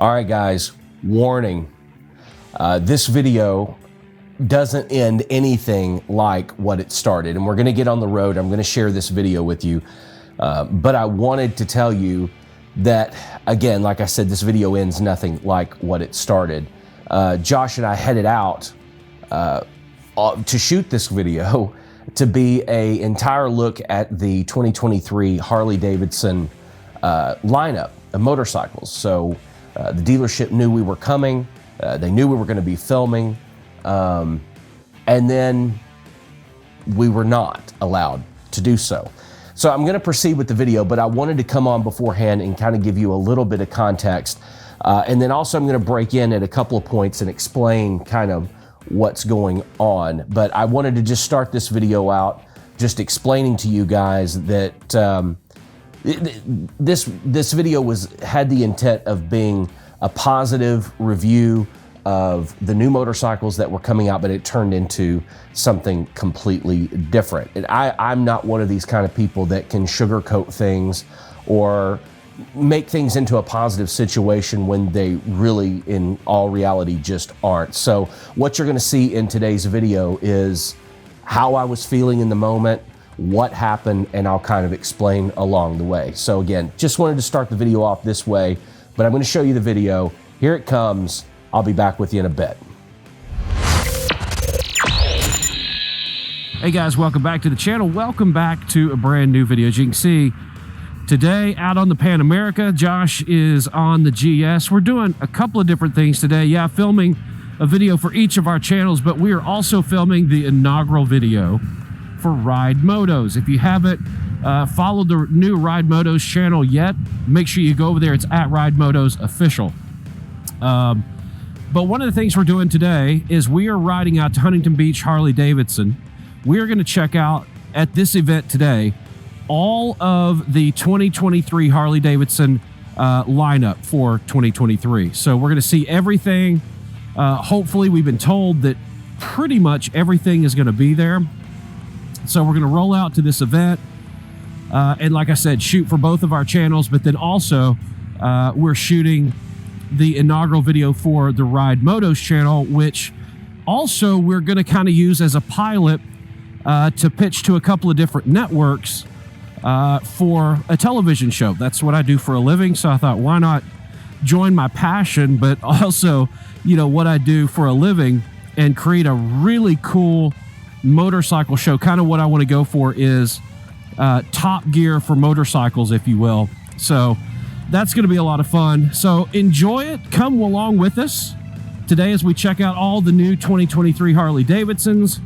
All right, guys, warning. This video doesn't end anything like what it started, and we're gonna get on the road. I'm gonna share this video with you, but I wanted to tell you that, again, like I said, this video ends nothing like what it started. Josh and I headed out to shoot this video to be an entire look at the 2023 Harley Davison lineup of motorcycles. So the dealership knew we were coming. They knew we were going to be filming. And then we were not allowed to do so. So I'm going to proceed with the video, but I wanted to come on beforehand and kind of give you a little bit of context. And then also I'm going to break in at a couple of points and explain kind of what's going on. But I wanted to just start this video out just explaining to you guys that this video had the intent of being a positive review of the new motorcycles that were coming out, but it turned into something completely different. And I'm not one of these kind of people that can sugarcoat things or make things into a positive situation when they really, in all reality, just aren't. So what you're gonna see in today's video is how I was feeling in the moment, what happened, and I'll kind of explain along the way. So again, just wanted to start the video off this way, but I'm gonna show you the video. Here it comes. I'll be back with you in a bit. Hey guys, welcome back to the channel. Welcome back to a brand new video. As you can see, today out on the Pan America, Josh is on the GS. We're doing a couple of different things today. Yeah, filming a video for each of our channels, but we are also filming the inaugural video for Ride Motos. If you haven't followed the new Ride Motos channel yet, make sure you go over there. It's at Ride Motos Official. But one of the things we're doing today is we are riding out to Huntington Beach, Harley Davidson. We are going to check out at this event today all of the 2023 Harley Davidson lineup for 2023. So we're going to see everything. Hopefully, we've been told that pretty much everything is going to be there. So we're going to roll out to this event. And like I said, shoot for both of our channels, but then also we're shooting the inaugural video for the Ride Motos channel, which also we're going to kind of use as a pilot to pitch to a couple of different networks for a television show. That's what I do for a living, so I thought, why not join my passion, but also, you know, what I do for a living and create a really cool motorcycle show. Kind of what I want to go for is Top Gear for motorcycles, if you will. So that's going to be a lot of fun. So enjoy it. Come along with us today as we check out all the new 2023 Harley Davidsons.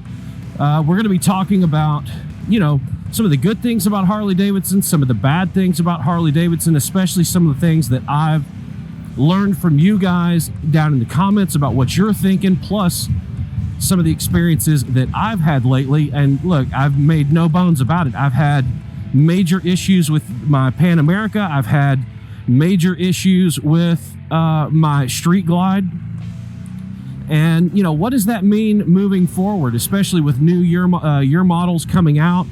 We're going to be talking about, you know, some of the good things about Harley Davidson, some of the bad things about Harley Davidson, especially some of the things that I've learned from you guys down in the comments about what you're thinking, plus some of the experiences that I've had lately. And look, I've made no bones about it. I've had major issues with my Pan America. I've had major issues with my Street Glide. And, you know, what does that mean moving forward, especially with new year models coming out?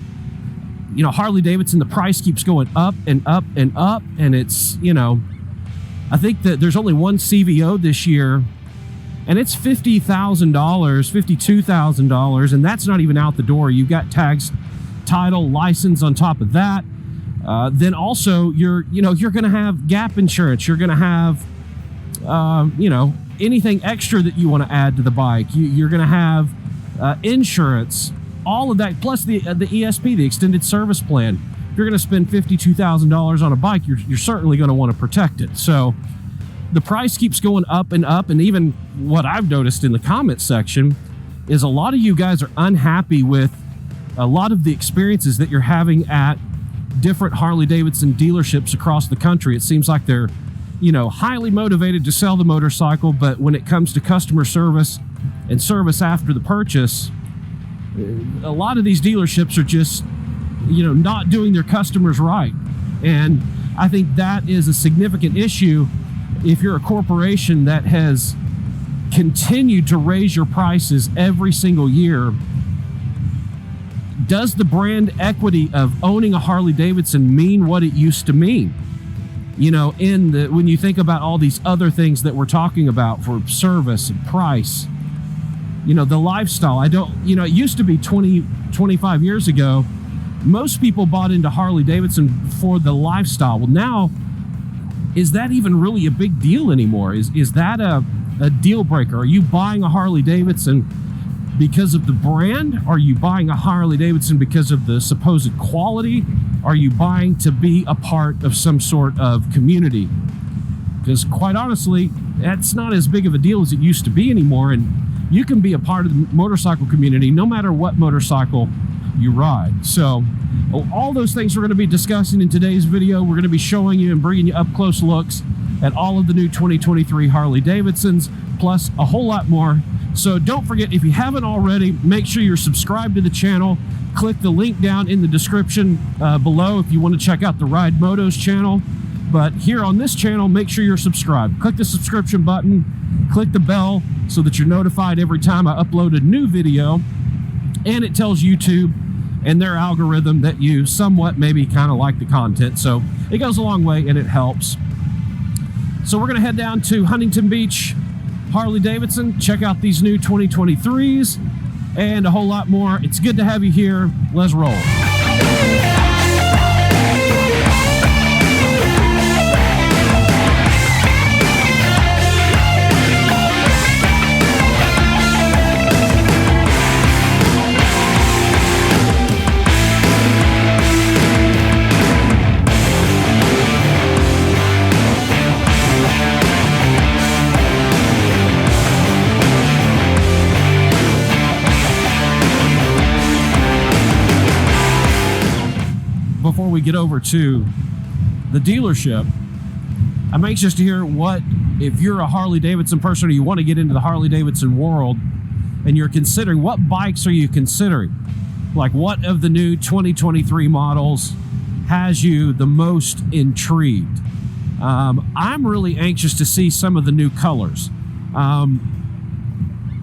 You know, Harley Davidson, the price keeps going up and up and up. And it's, you know, I think that there's only one CVO this year, and it's $50,000, $52,000, and that's not even out the door. You've got tags, title, license on top of that. Then also you're going to have gap insurance. You're going to have, you know, anything extra that you want to add to the bike. You're going to have insurance, all of that, plus the ESP, the extended service plan. If you're going to spend $52,000 on a bike, you're certainly going to want to protect it. So the price keeps going up and up. And even what I've noticed in the comment section is a lot of you guys are unhappy with a lot of the experiences that you're having at different Harley Davidson dealerships across the country. It seems like they're, you know, highly motivated to sell the motorcycle, but when it comes to customer service and service after the purchase, a lot of these dealerships are just, you know, not doing their customers right. And I think that is a significant issue if you're a corporation that has continued to raise your prices every single year. Does the brand equity of owning a Harley Davidson mean what it used to mean? when you think about all these other things that we're talking about for service and price, the lifestyle, it used to be 25 years ago, most people bought into Harley Davidson for the lifestyle. Well, now, is that even really a big deal anymore? Is that a deal breaker? Are you buying a Harley Davidson because of the brand? Are you buying a Harley Davidson because of the supposed quality? Are you buying to be a part of some sort of community? Because quite honestly, that's not as big of a deal as it used to be anymore. And you can be a part of the motorcycle community no matter what motorcycle you ride. So all those things we're going to be discussing in today's video. We're going to be showing you and bringing you up close looks at all of the new 2023 Harley Davidsons, plus a whole lot more. So don't forget, if you haven't already, make sure you're subscribed to the channel. Click the link down in the description below if you want to check out the Ride Motos channel. But here on this channel, make sure you're subscribed. Click the subscription button, click the bell so that you're notified every time I upload a new video. And it tells YouTube and their algorithm that you somewhat maybe kind of like the content. So it goes a long way and it helps. So we're going to head down to Huntington Beach, Harley Davidson, check out these new 2023s and a whole lot more. It's good to have you here. Let's roll. Before we get over to the dealership, I'm anxious to hear if you're a Harley Davidson person or you want to get into the Harley Davidson world and you're considering, what bikes are you considering? Like, what of the new 2023 models has you the most intrigued? I'm really anxious to see some of the new colors. I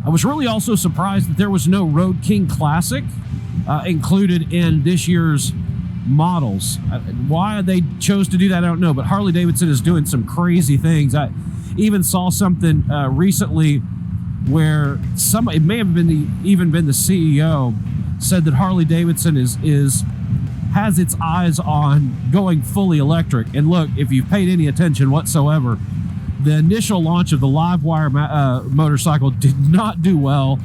was really also surprised that there was no Road King Classic included in this year's models. Why they chose to do that, I don't know, but Harley Davidson is doing some crazy things. I even saw something recently where it may have been even been the CEO said that Harley Davidson has its eyes on going fully electric. And look, if you've paid any attention whatsoever, the initial launch of the Livewire motorcycle did not do well,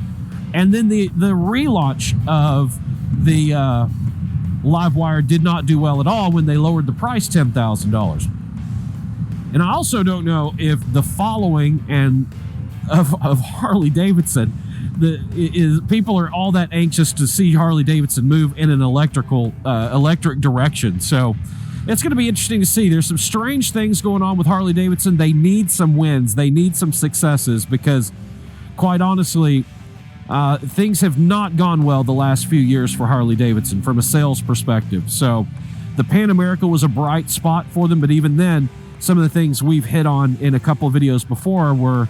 and then the relaunch of the Livewire did not do well at all when they lowered the price $10,000. And I also don't know if the following of Harley Davidson people are all that anxious to see Harley Davidson move in an electric direction. So it's going to be interesting to see. There's some strange things going on with Harley Davidson. They need some wins. They need some successes because, quite honestly, things have not gone well the last few years for Harley Davidson from a sales perspective. So the Pan America was a bright spot for them, but even then, some of the things we've hit on in a couple of videos before were,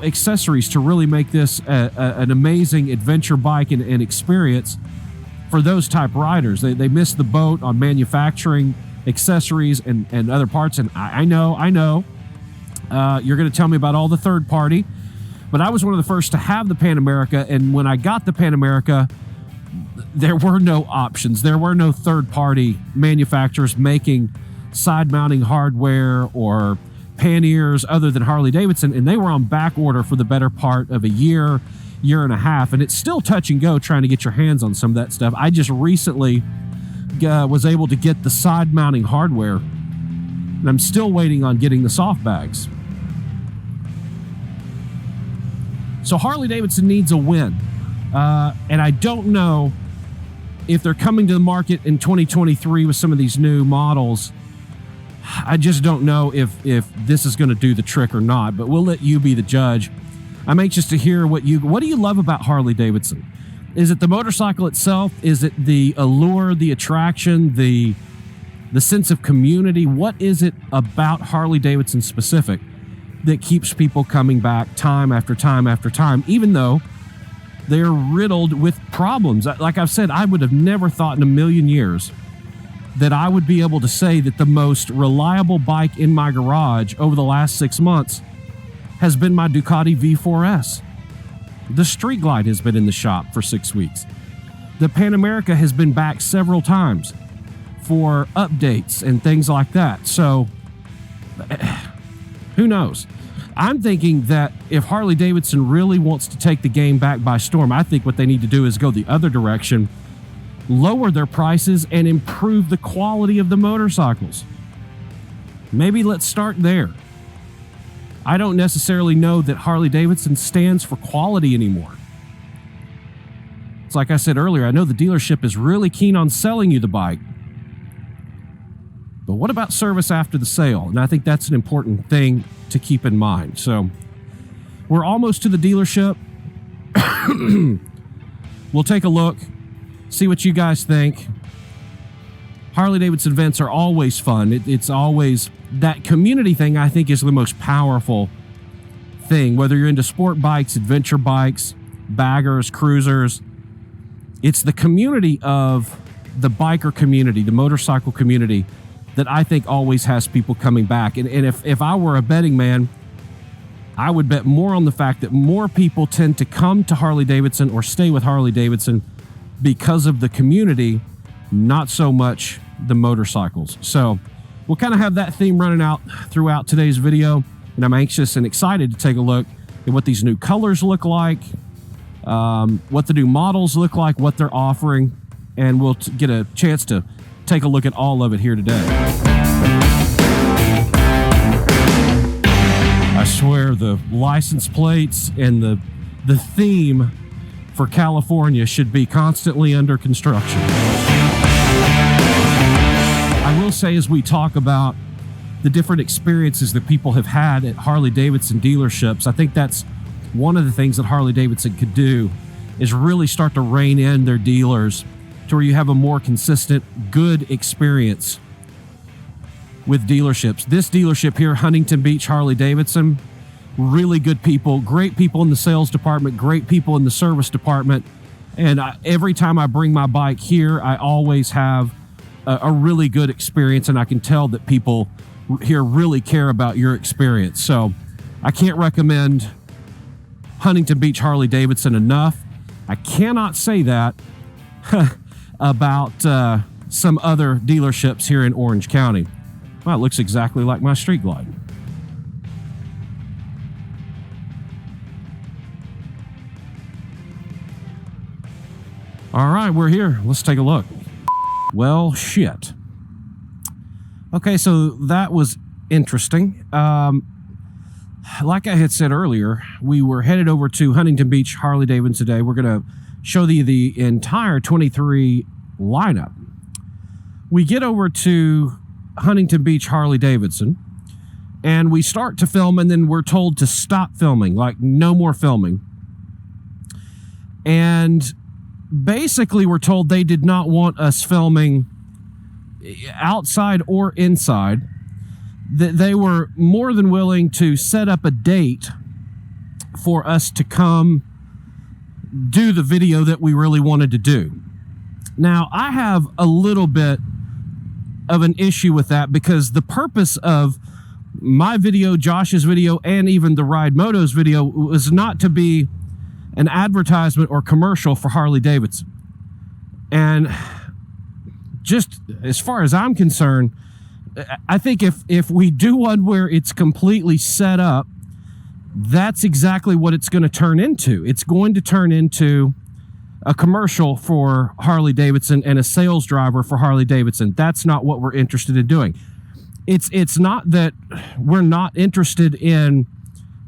accessories to really make this an amazing adventure bike and experience for those type riders. They missed the boat on manufacturing accessories and other parts. And I know, you're going to tell me about all the third party, but I was one of the first to have the Pan America, and when I got the Pan America, there were no options. There were no third-party manufacturers making side-mounting hardware or panniers other than Harley Davidson, and they were on back order for the better part of a year and a half, and it's still touch and go trying to get your hands on some of that stuff. I just recently was able to get the side-mounting hardware, and I'm still waiting on getting the soft bags. So Harley Davidson needs a win. And I don't know if they're coming to the market in 2023 with some of these new models. I just don't know if this is going to do the trick or not, but we'll let you be the judge. I'm anxious to hear what do you love about Harley Davidson? Is it the motorcycle itself? Is it the allure, the attraction, the sense of community? What is it about Harley Davidson specific that keeps people coming back time after time after time, even though they're riddled with problems? Like I've said, I would have never thought in a million years that I would be able to say that the most reliable bike in my garage over the last 6 months has been my Ducati V4S. The Street Glide has been in the shop for 6 weeks. The Pan America has been back several times for updates and things like that. So, who knows? I'm thinking that if Harley Davidson really wants to take the game back by storm, I think what they need to do is go the other direction, lower their prices, and improve the quality of the motorcycles. Maybe let's start there. I don't necessarily know that Harley Davidson stands for quality anymore. It's like I said earlier, I know the dealership is really keen on selling you the bike. But what about service after the sale? And I think that's an important thing to keep in mind. So we're almost to the dealership. We'll take a look, see what you guys think. Harley Davidson events are always fun. It's always that community thing, I think, is the most powerful thing. Whether you're into sport bikes, adventure bikes, baggers, cruisers, it's the community of the biker community, the motorcycle community, that I think always has people coming back. And if I were a betting man, I would bet more on the fact that more people tend to come to Harley Davidson or stay with Harley Davidson because of the community, not so much the motorcycles. So we'll kind of have that theme running out throughout today's video, and I'm anxious and excited to take a look at what these new colors look like, what the new models look like, what they're offering, and we'll get a chance to take a look at all of it here today. I swear the license plates and the theme for California should be constantly under construction. I will say, as we talk about the different experiences that people have had at Harley Davidson dealerships, I think that's one of the things that Harley Davidson could do, is really start to rein in their dealers to where you have a more consistent, good experience with dealerships. This dealership here, Huntington Beach Harley Davidson, really good people, great people in the sales department, great people in the service department. And every time I bring my bike here, I always have a really good experience, and I can tell that people here really care about your experience. So I can't recommend Huntington Beach Harley Davidson enough. I cannot say that about some other dealerships here in Orange County. Well, it looks exactly like my Street Glide. All right, we're here. Let's take a look. Well, shit. Okay, so that was interesting. Like I had said earlier, we were headed over to Huntington Beach Harley Davidson today. We're going to show you the entire 23 lineup. We get over to Huntington Beach Harley Davidson, and we start to film, and then we're told to stop filming, like no more filming. And basically we're told they did not want us filming outside or inside, that they were more than willing to set up a date for us to come do the video that we really wanted to do. Now, I have a little bit of an issue with that, because the purpose of my video, Josh's video, and even the Ride Motos video was not to be an advertisement or commercial for Harley Davidson. And just as far as I'm concerned, I think if we do one where it's completely set up, that's exactly what it's going to turn into. It's going to turn into a commercial for Harley Davidson and a sales driver for Harley Davidson. That's not what we're interested in doing. It's not that we're not interested in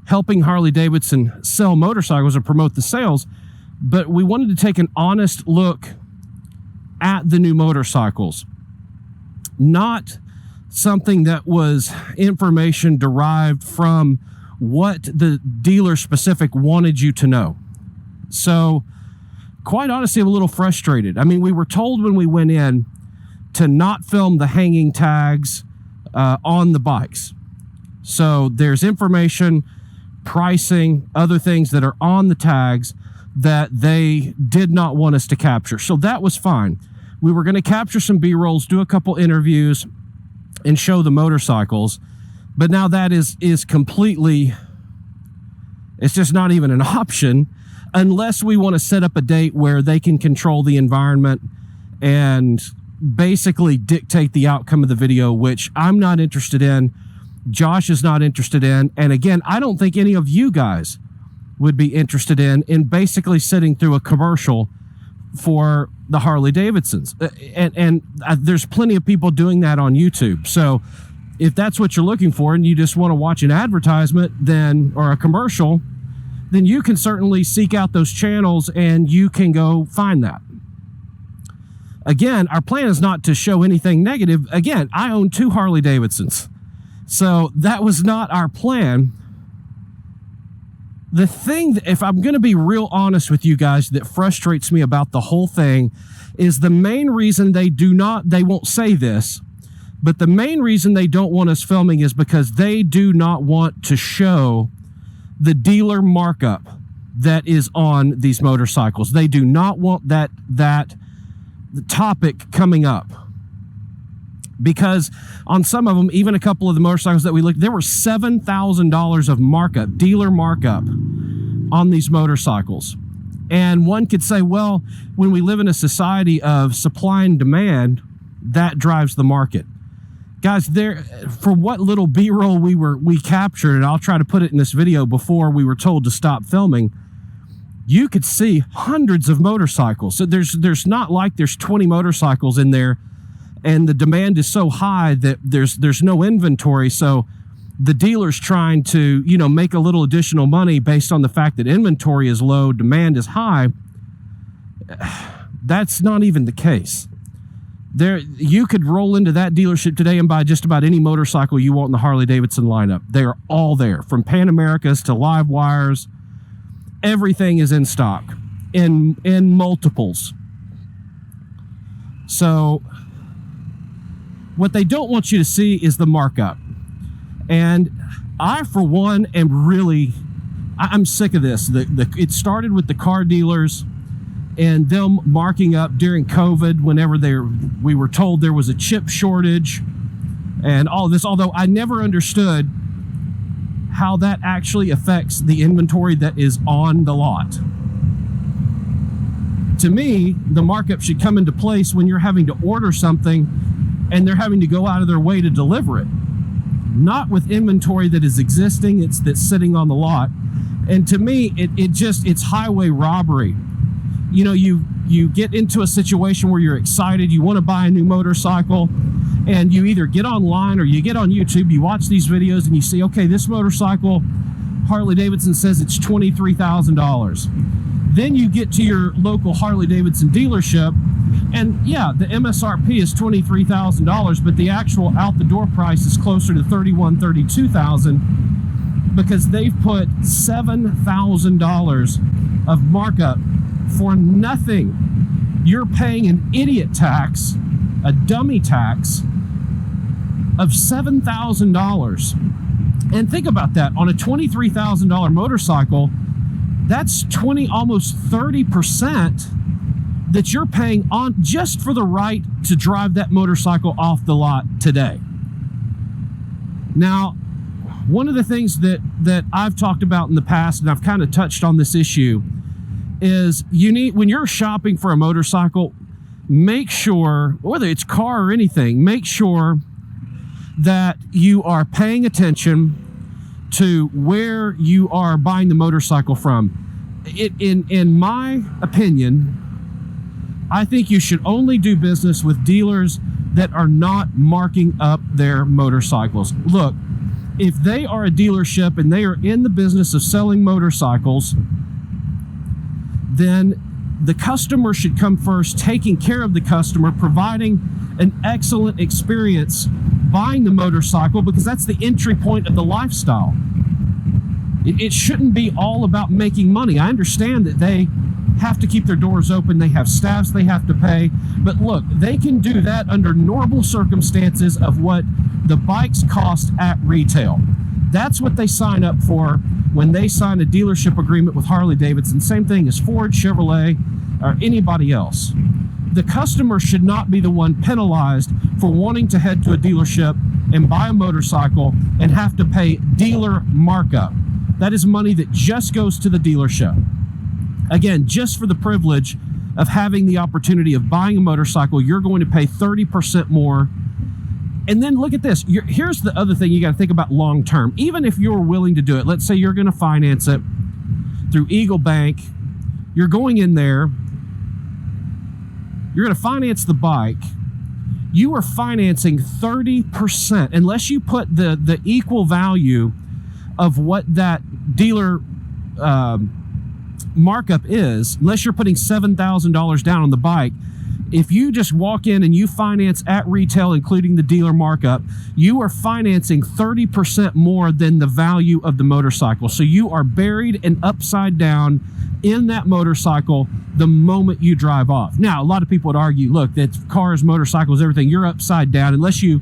helping Harley Davidson sell motorcycles and promote the sales, but we wanted to take an honest look at the new motorcycles, not something that was information derived from what the dealer specific wanted you to know. So quite honestly, I'm a little frustrated. I mean, we were told when we went in to not film the hanging tags on the bikes. So there's information, pricing, other things that are on the tags that they did not want us to capture. So that was fine. We were going to capture some B-rolls, do a couple interviews, and show the motorcycles. But now that is completely, it's just not even an option unless we want to set up a date where they can control the environment and basically dictate the outcome of the video, which I'm not interested in. Josh is not interested in. And again, I don't think any of you guys would be interested in basically sitting through a commercial for the Harley Davidsons. And there's plenty of people doing that on YouTube. So if that's what you're looking for and you just want to watch an advertisement or a commercial, then you can certainly seek out those channels and you can go find that. Again, our plan is not to show anything negative. Again, I own 2 Harley Davidsons. So that was not our plan. The thing, if I'm going to be real honest with you guys, that frustrates me about the whole thing is the main reason they won't say this, but the main reason they don't want us filming is because they do not want to show the dealer markup that is on these motorcycles. They do not want that topic coming up. Because on some of them, even a couple of the motorcycles that we looked, there were $7,000 of markup, dealer markup on these motorcycles. And one could say, well, when we live in a society of supply and demand, that drives the market. Guys, for what little B-roll we captured, and I'll try to put it in this video before we were told to stop filming, you could see hundreds of motorcycles. So there's not like there's 20 motorcycles in there and the demand is so high that there's no inventory. So the dealer's trying to, make a little additional money based on the fact that inventory is low, demand is high. That's not even the case. You could roll into that dealership today and buy just about any motorcycle you want in the Harley Davidson lineup. They're all there, from Pan Americas to Live Wires. Everything is in stock in multiples. So what they don't want you to see is the markup. And I, for one, I'm sick of this. It started with the car dealers and them marking up during COVID whenever we were told there was a chip shortage and all this, although I never understood how that actually affects the inventory that is on the lot. To me, the markup should come into place when you're having to order something and they're having to go out of their way to deliver it, not with inventory that is existing, that's sitting on the lot. And to me, it's highway robbery. You get into a situation where you're excited, you want to buy a new motorcycle, and you either get online or you get on YouTube, you watch these videos and you see, okay, this motorcycle, Harley Davidson says it's $23,000. Then you get to your local Harley Davidson dealership, and yeah, the MSRP is $23,000, but the actual out the door price is closer to $31,000, $32,000 because they've put $7,000 of markup for nothing. You're paying an idiot tax, a dummy tax of $7,000. And think about that. On a $23,000 motorcycle, that's almost 30% that you're paying on just for the right to drive that motorcycle off the lot today. Now, one of the things that I've talked about in the past, and I've kind of touched on this issue, is when you're shopping for a motorcycle, make sure, whether it's car or anything, make sure that you are paying attention to where you are buying the motorcycle from. In my opinion, I think you should only do business with dealers that are not marking up their motorcycles. Look, if they are a dealership and they are in the business of selling motorcycles, then the customer should come first, taking care of the customer, providing an excellent experience buying the motorcycle, because that's the entry point of the lifestyle. It shouldn't be all about making money. I understand that they have to keep their doors open, they have staffs they have to pay, but look, they can do that under normal circumstances of what the bikes cost at retail. That's what they sign up for when they sign a dealership agreement with Harley Davidson. Same thing as Ford, Chevrolet, or anybody else. the customer should not be the one penalized for wanting to head to a dealership and buy a motorcycle and have to pay dealer markup. That is money that just goes to the dealership. Again, just for the privilege of having the opportunity of buying a motorcycle, you're going to pay 30% more. And then look at this. Here's the other thing you got to think about long term. Even if you're willing to do it, let's say you're going to finance it through Eagle Bank. You're going in there. You're going to finance the bike. You are financing 30%, unless you put the equal value of what that dealer markup is, unless you're putting $7,000 down on the bike. If you just walk in and you finance at retail, including the dealer markup, you are financing 30% more than the value of the motorcycle. So you are buried and upside down in that motorcycle the moment you drive off. Now, a lot of people would argue, look, that cars, motorcycles, everything, you're upside down. Unless you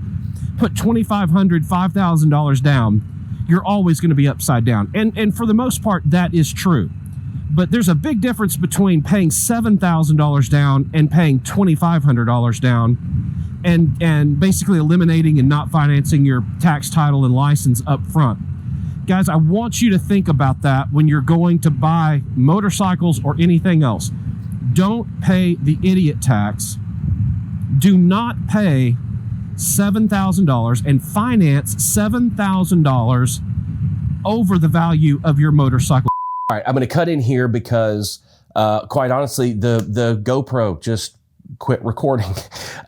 put $2,500, $5,000 down, you're always going to be upside down. And for the most part, that is true. But there's a big difference between paying $7,000 down and paying $2,500 down and basically eliminating and not financing your tax, title, and license up front. Guys, I want you to think about that when you're going to buy motorcycles or anything else. Don't pay the idiot tax. Do not pay $7,000 and finance $7,000 over the value of your motorcycle. All right, I'm going to cut in here because, quite honestly, the GoPro just quit recording,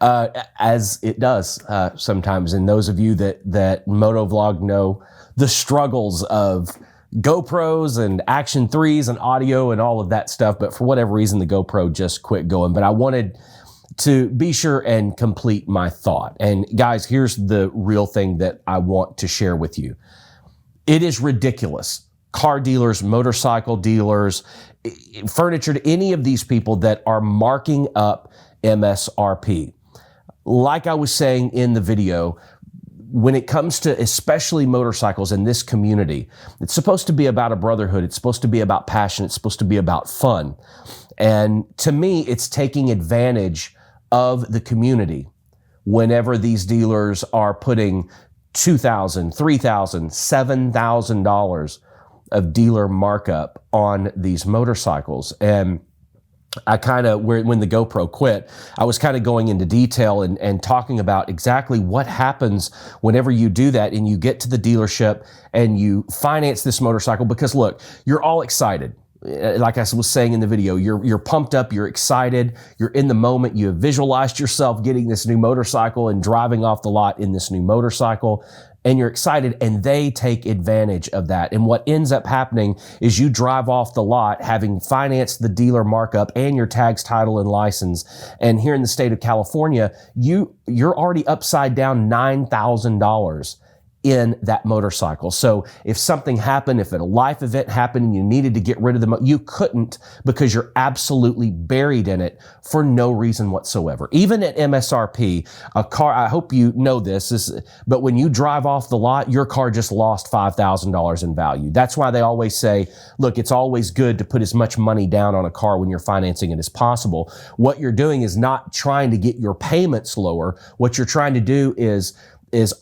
as it does sometimes. And those of you that motovlog know the struggles of GoPros and Action 3s and audio and all of that stuff. But for whatever reason, the GoPro just quit going. But I wanted to be sure and complete my thought. And guys, here's the real thing that I want to share with you. It is ridiculous. Car dealers, motorcycle dealers, furniture, any of these people that are marking up MSRP. Like I was saying in the video, when it comes to especially motorcycles in this community, it's supposed to be about a brotherhood. It's supposed to be about passion. It's supposed to be about fun. And to me, it's taking advantage of the community whenever these dealers are putting $2,000, $3,000, $7,000 of dealer markup on these motorcycles. And I kind of, when the GoPro quit, I was kind of going into detail and talking about exactly what happens whenever you do that and you get to the dealership and you finance this motorcycle. Because look, you're all excited. Like I was saying in the video, you're pumped up, you're excited, you're in the moment, you have visualized yourself getting this new motorcycle and driving off the lot in this new motorcycle. And you're excited, and they take advantage of that. And what ends up happening is you drive off the lot having financed the dealer markup and your tags, title, and license. And here in the state of California, you're already upside down $9,000 in that motorcycle. So if something happened, if a life event happened and you needed to get rid of the you couldn't, because you're absolutely buried in it for no reason whatsoever. Even at MSRP, a car, I hope you know this, but when you drive off the lot, your car just lost $5,000 in value. That's why they always say, look, it's always good to put as much money down on a car when you're financing it as possible. What you're doing is not trying to get your payments lower. What you're trying to do is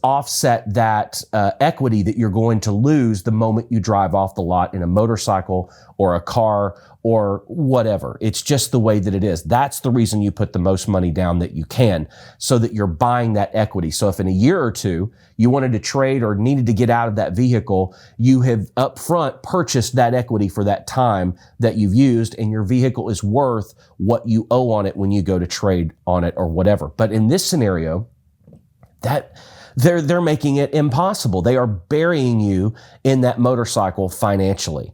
offset that equity that you're going to lose the moment you drive off the lot in a motorcycle or a car or whatever. It's just the way that it is. That's the reason you put the most money down that you can, so that you're buying that equity. So if in a year or two you wanted to trade or needed to get out of that vehicle, you have upfront purchased that equity for that time that you've used, and your vehicle is worth what you owe on it when you go to trade on it or whatever. But in this scenario, that they're making it impossible. They are burying you in that motorcycle financially.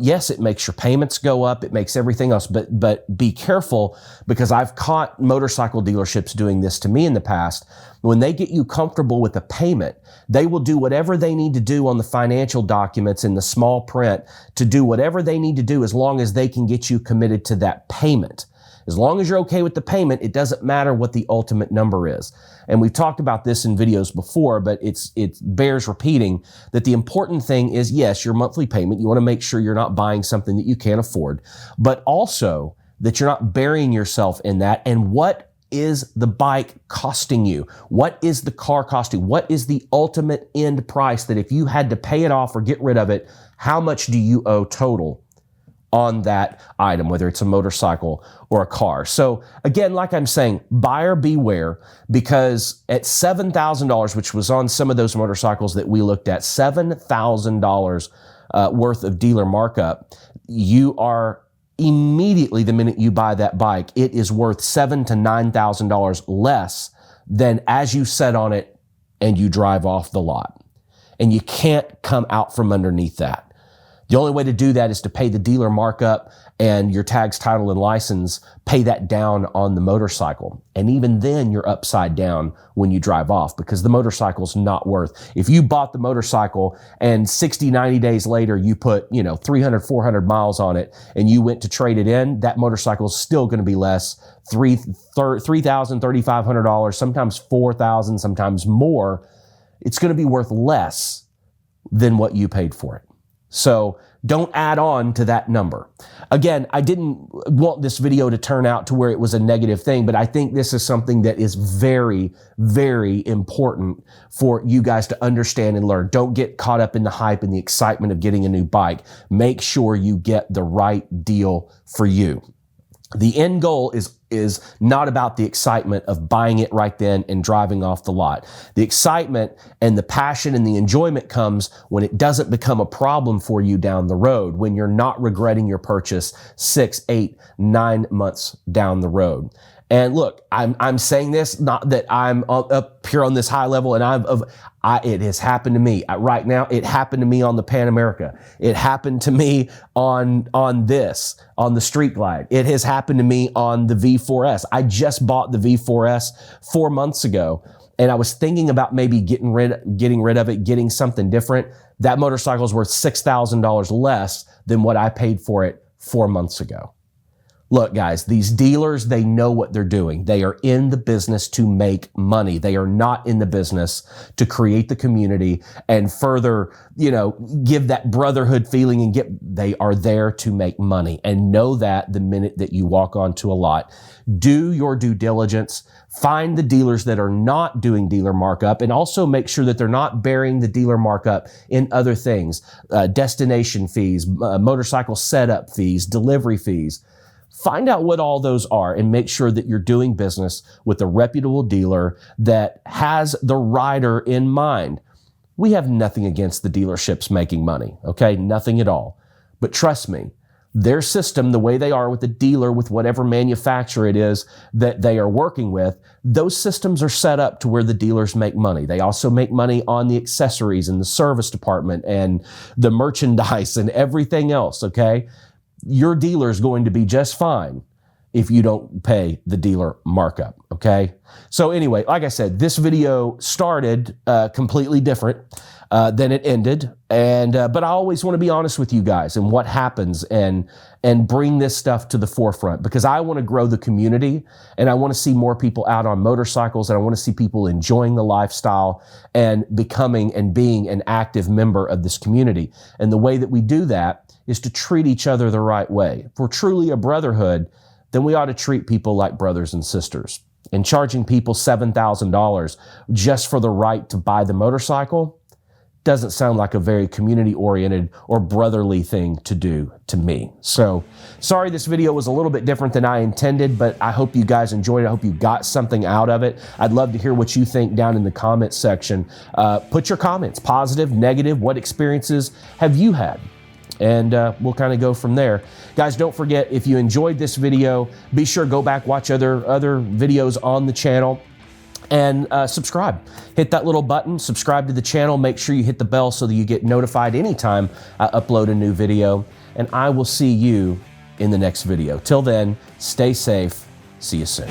Yes, it makes your payments go up. It makes everything else, but be careful, because I've caught motorcycle dealerships doing this to me in the past. When they get you comfortable with a payment, they will do whatever they need to do on the financial documents in the small print to do whatever they need to do, as long as they can get you committed to that payment. As long as you're okay with the payment, it doesn't matter what the ultimate number is. And we've talked about this in videos before, but it bears repeating that the important thing is, yes, your monthly payment. You want to make sure you're not buying something that you can't afford, but also that you're not burying yourself in that. And what is the bike costing you? What is the car costing? What is the ultimate end price that if you had to pay it off or get rid of it, how much do you owe total on that item, whether it's a motorcycle or a car? So again, like I'm saying, buyer beware, because at $7,000, which was on some of those motorcycles that we looked at, $7,000 worth of dealer markup, you are immediately, the minute you buy that bike, it is worth $7,000 to $9,000 less than as you set on it and you drive off the lot. And you can't come out from underneath that. The only way to do that is to pay the dealer markup and your tags, title, and license, pay that down on the motorcycle. And even then you're upside down when you drive off, because the motorcycle's not worth. If you bought the motorcycle and 60, 90 days later you put, 300, 400 miles on it and you went to trade it in, that motorcycle is still going to be less, $3,000, $3,500, sometimes $4,000, sometimes more. It's going to be worth less than what you paid for it. So don't add on to that number. Again, I didn't want this video to turn out to where it was a negative thing, but I think this is something that is very, very important for you guys to understand and learn. Don't get caught up in the hype and the excitement of getting a new bike. Make sure you get the right deal for you. The end goal is not about the excitement of buying it right then and driving off the lot. The excitement and the passion and the enjoyment comes when it doesn't become a problem for you down the road, when you're not regretting your purchase 6, 8, 9 months down the road. And look, I'm saying this, not that I'm up here on this high level, and it has happened to me right now. It happened to me on the Pan America. It happened to me on the Street Glide. It has happened to me on the V4S. I just bought the V4S 4 months ago, and I was thinking about maybe getting rid of it, getting something different. That motorcycle is worth $6,000 less than what I paid for it 4 months ago. Look, guys, these dealers, they know what they're doing. They are in the business to make money. They are not in the business to create the community and further, give that brotherhood feeling they are there to make money. And know that the minute that you walk onto a lot. Do your due diligence. Find the dealers that are not doing dealer markup, and also make sure that they're not burying the dealer markup in other things, destination fees, motorcycle setup fees, delivery fees. Find out what all those are and make sure that you're doing business with a reputable dealer that has the rider in mind. We have nothing against the dealerships making money, okay? Nothing at all. But trust me, their system, the way they are with the dealer, with whatever manufacturer it is that they are working with, those systems are set up to where the dealers make money. They also make money on the accessories and the service department and the merchandise and everything else, okay? Your dealer is going to be just fine if you don't pay the dealer markup, okay? So anyway, like I said, this video started completely different than it ended, but I always want to be honest with you guys and what happens and bring this stuff to the forefront, because I want to grow the community and I want to see more people out on motorcycles, and I want to see people enjoying the lifestyle and becoming and being an active member of this community. And the way that we do that is to treat each other the right way. If we're truly a brotherhood, then we ought to treat people like brothers and sisters. And charging people $7,000 just for the right to buy the motorcycle doesn't sound like a very community-oriented or brotherly thing to do to me. So, sorry this video was a little bit different than I intended, but I hope you guys enjoyed it. I hope you got something out of it. I'd love to hear what you think down in the comments section. Put your comments, positive, negative, what experiences have you had? And we'll kind of go from there. Guys, don't forget, if you enjoyed this video, be sure to go back, watch other videos on the channel, and subscribe. Hit that little button, subscribe to the channel. Make sure you hit the bell so that you get notified anytime I upload a new video. And I will see you in the next video. Till then, stay safe. See you soon.